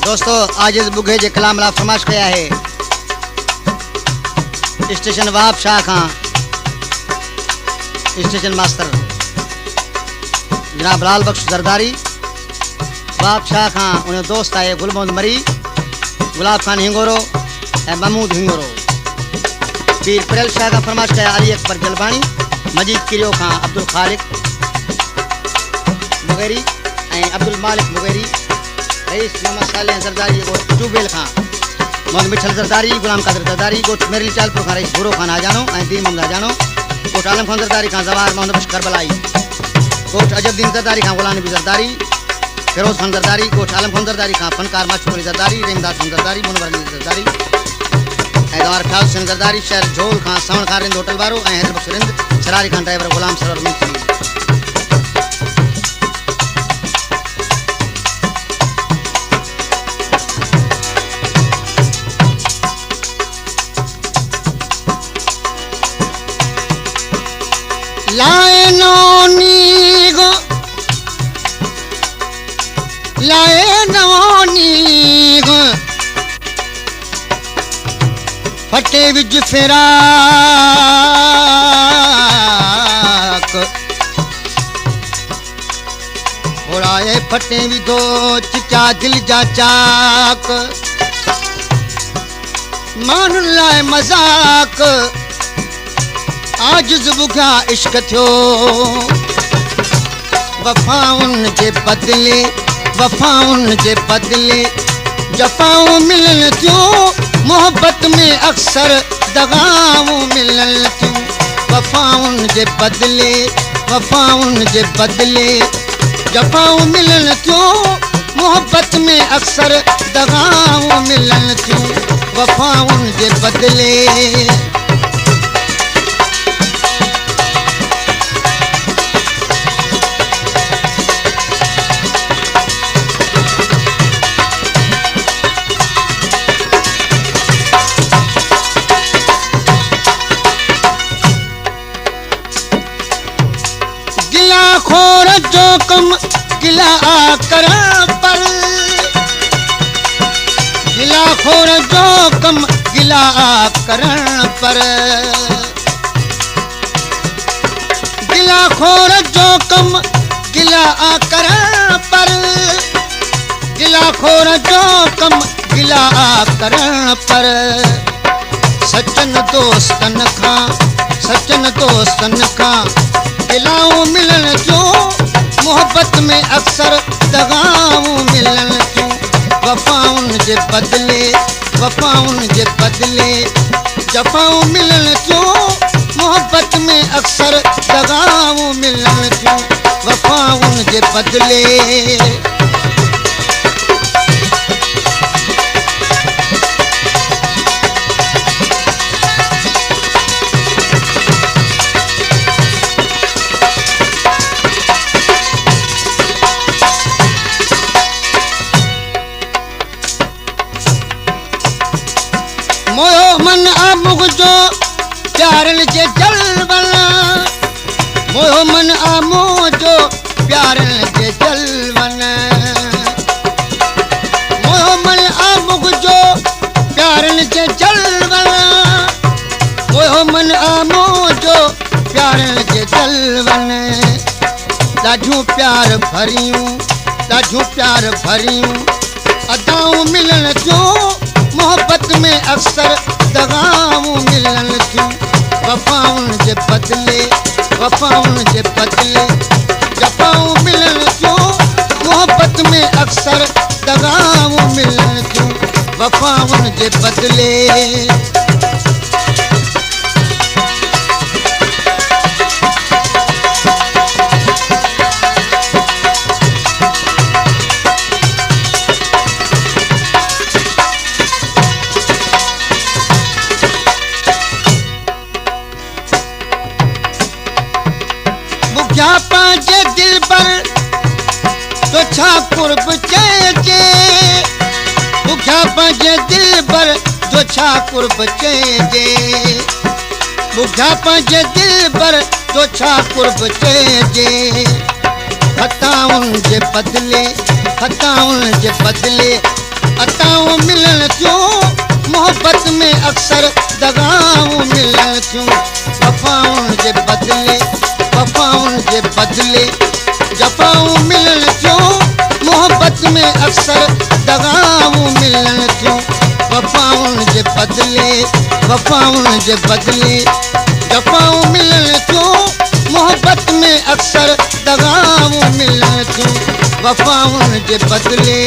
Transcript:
दोस्तों आज इस बुगे जे कलाम ला फरमाइश कया है स्टेशन वहाब शाह खां स्टेशन मास्टर जनाब लाल बख्श जरदारी वहाब शाह खां उन दोस्त आए गुल मोहम्मद मरी गुलाब खान हिंगोरो ए महमूद हिंगोरो पीर परेल शाह का फरमाइश कया अली अकबर जलबानी मजीद किरियो खां अब्दुल खालिक मुगेरी ए अब्दुल मालिक मुगेरी रईस मोहम्मद सालेह जरदारी को जुबेल खां मोहम्मद मिठल जरदारी गुलाम कादर जरदारी को मेरली चालपुर खां रईस बुरो खान आजानो ए दीन मोहम्मद आजानो कोट आलम खान जरदारी खां जवाहर मोहम्मद बख्श करबलाई कोट अजबदीन जरदारी खां गुलाम नबी जरदारी फिरोज खान जरदारी कोट आलम खान जरदारी खां फनकार माशूक जरदारी रेमदास खान जरदारी मुनवर अली जरदारी ए दवार ख्याल हुसैन जरदारी शहर झोल खां सावण खान रिंद होटल वारो ए हैदर बख्श रिंद शरारी खान ड्राइवर गुलाम सरवर मुंशी फटे विच फिराक होराए फटे भी दो चिचा दिल जा चाक मान लाए मजाक आज बुगा इश्क थियो वफाउन जे बदले जफाऊं मिलन थियो मोहब्बत में अक्सर दगाऊं मिलन थियो वफाउन जे बदले जफाऊं मिलन थियो मोहब्बत में अक्सर दगाऊं मिलन थियो वफाउन जे बदले खोर जो कम गिला करण पर गिला खोर जो कम गिला करण पर गिला खोर जो कम गिला करण पर गिला खोर जो कम गिला करण पर सचन दोस्तन खां गिलाऊं मिलन थियो मोहब्बत में अक्सर दगाऊं मिलन थियो वफाउन जे बदले जफाऊं मिलन थियो मोहब्बत में अक्सर दगाऊं मिलन थियो वफाउन जे बदले मोयो मन आमुग जो प्यारन जे जलवन मोयो मन आमो जो प्यारन जे जलवन मोयो मन आमुग जो प्यारन जे जलवन मोयो मन आमो जो प्यारन जे जलवन ॾाढो प्यार भरियूं अदाऊं मिलन थियो मोहब्बत में अक्सर दगाऊं मिलन थियो वफाउन जे बदले जफाऊं मिलन थियो मोहब्बत में अक्सर दगाऊं मिलन थियो वफाउन जे बदले पांचे दिल पर तो छा कुर्ब चेचे बुख्या पांचे दिल पर तो छा कुर्ब चेचे बुख्या पांचे दिल पर तो छा कुर्ब चेचे खताउन जे बदले अताऊं मिलन क्यों मोहब्बत में अक्सर दगाऊं मिलन क्यों वफाउन जे बदले जफाऊं मिलन क्यों मोहब्बत में अक्सर दगाऊं मिलन क्यों वफाउन जे बदले जफाऊं मिलन क्यों मोहब्बत में अक्सर दगाऊं मिलन क्यों वफाउन जे बदले